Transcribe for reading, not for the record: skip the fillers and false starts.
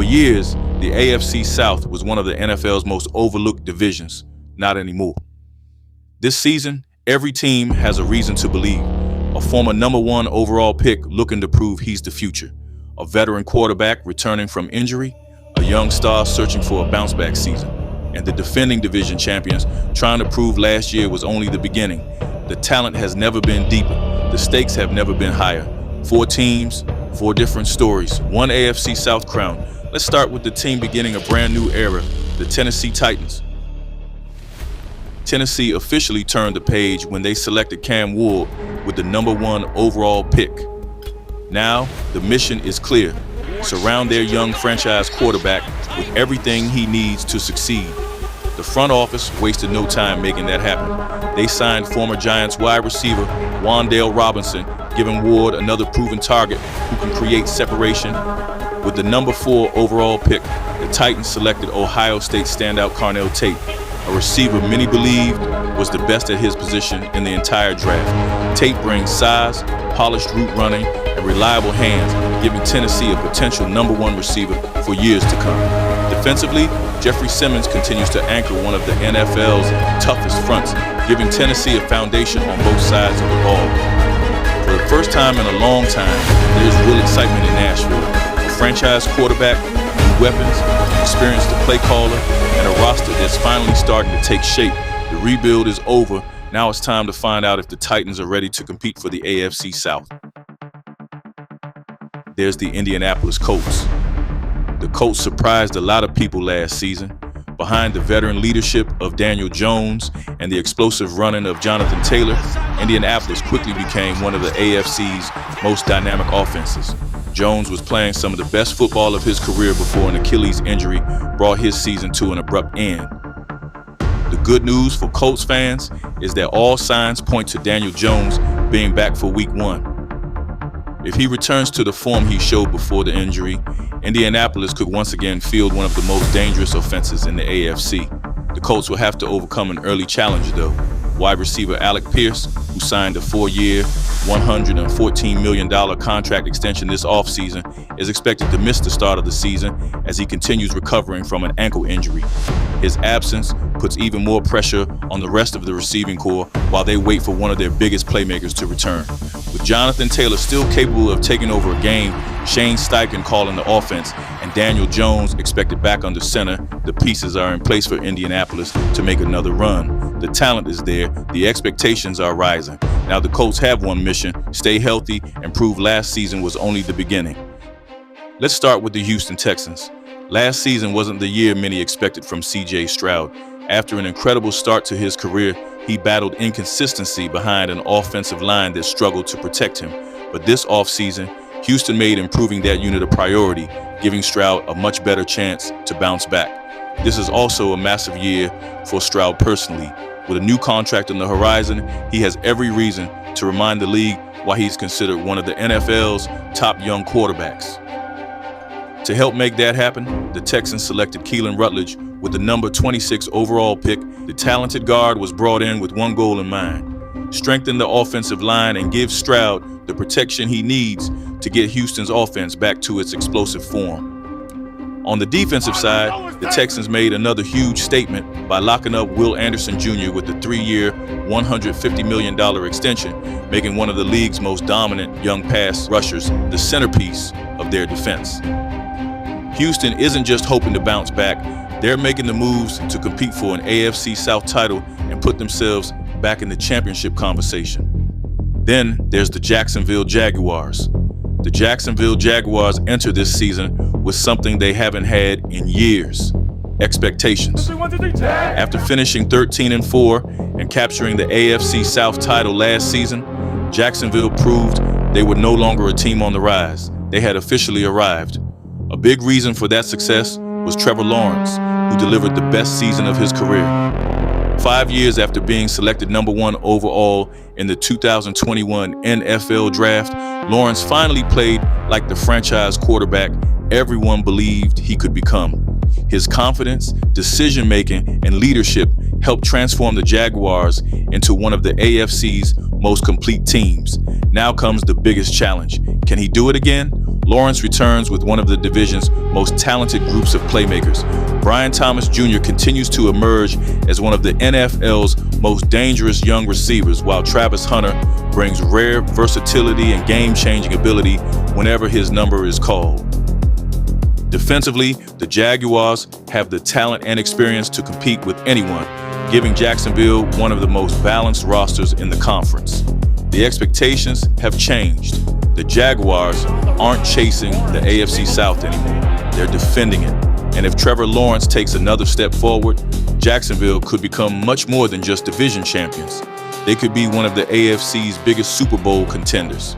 years, the AFC South was one of the NFL's most overlooked divisions. Not anymore. This season, every team has a reason to believe. A former #1 overall pick looking to prove he's the future. A veteran quarterback returning from injury. A young star searching for a bounce-back season. And the defending division champions trying to prove last year was only the beginning. The talent has never been deeper. The stakes have never been higher. 4 teams, 4 different stories, 1 AFC South crown. Let's start with the team beginning a brand new era, the Tennessee Titans. Tennessee officially turned the page when they selected Cam Ward with the #1 overall pick. Now, the mission is clear. Surround their young franchise quarterback with everything he needs to succeed. The front office wasted no time making that happen. They signed former Giants wide receiver Wan'Dale Robinson, giving Ward another proven target who can create separation. With the #4 overall pick, the Titans selected Ohio State standout Carnell Tate, a receiver many believed was the best at his position in the entire draft. Tate brings size, polished route running, and reliable hands, giving Tennessee a potential #1 receiver for years to come. Defensively, Jeffrey Simmons continues to anchor one of the NFL's toughest fronts, giving Tennessee a foundation on both sides of the ball. For the first time in a long time, there's real excitement in Nashville. A franchise quarterback, new weapons, experienced play caller, and a roster that's finally starting to take shape. The rebuild is over. Now it's time to find out if the Titans are ready to compete for the AFC South. There's the Indianapolis Colts. The Colts surprised a lot of people last season. Behind the veteran leadership of Daniel Jones and the explosive running of Jonathan Taylor, Indianapolis quickly became one of the AFC's most dynamic offenses. Jones was playing some of the best football of his career before an Achilles injury brought his season to an abrupt end. The good news for Colts fans is that all signs point to Daniel Jones being back for Week 1. If he returns to the form he showed before the injury, Indianapolis could once again field one of the most dangerous offenses in the AFC. The Colts will have to overcome an early challenge, though. Wide receiver Alec Pierce, who signed a 4-year, $114 million contract extension this offseason, is expected to miss the start of the season as he continues recovering from an ankle injury. His absence puts even more pressure on the rest of the receiving corps while they wait for one of their biggest playmakers to return. With Jonathan Taylor still capable of taking over a game, Shane Steichen calling the offense, and Daniel Jones expected back under center, the pieces are in place for Indianapolis to make another run. The talent is there, the expectations are rising. Now the Colts have one mission: stay healthy and prove last season was only the beginning. Let's start with the Houston Texans. Last season wasn't the year many expected from C.J. Stroud. After an incredible start to his career, he battled inconsistency behind an offensive line that struggled to protect him. But this offseason, Houston made improving that unit a priority, giving Stroud a much better chance to bounce back. This is also a massive year for Stroud personally. With a new contract on the horizon, he has every reason to remind the league why he's considered one of the NFL's top young quarterbacks. To help make that happen, the Texans selected Keelan Rutledge with the #26 overall pick. The talented guard was brought in with one goal in mind: strengthen the offensive line and give Stroud the protection he needs to get Houston's offense back to its explosive form. On the defensive side, the Texans made another huge statement by locking up Will Anderson Jr. with the 3-year, $150 million extension, making one of the league's most dominant young pass rushers the centerpiece of their defense. Houston isn't just hoping to bounce back, they're making the moves to compete for an AFC South title and put themselves back in the championship conversation. Then there's the Jacksonville Jaguars. The Jacksonville Jaguars enter this season with something they haven't had in years: expectations. After finishing 13-4 and capturing the AFC South title last season, Jacksonville proved they were no longer a team on the rise. They had officially arrived. A big reason for that success was Trevor Lawrence, who delivered the best season of his career. 5 years after being selected #1 overall in the 2021 NFL Draft, Lawrence finally played like the franchise quarterback everyone believed he could become. His confidence, decision-making, and leadership helped transform the Jaguars into one of the AFC's most complete teams. Now comes the biggest challenge. Can he do it again? Lawrence returns with one of the division's most talented groups of playmakers. Brian Thomas Jr. continues to emerge as one of the NFL's most dangerous young receivers, while Travis Hunter brings rare versatility and game-changing ability whenever his number is called. Defensively, the Jaguars have the talent and experience to compete with anyone, giving Jacksonville one of the most balanced rosters in the conference. The expectations have changed. The Jaguars aren't chasing the AFC South anymore. They're defending it. And if Trevor Lawrence takes another step forward, Jacksonville could become much more than just division champions. They could be one of the AFC's biggest Super Bowl contenders.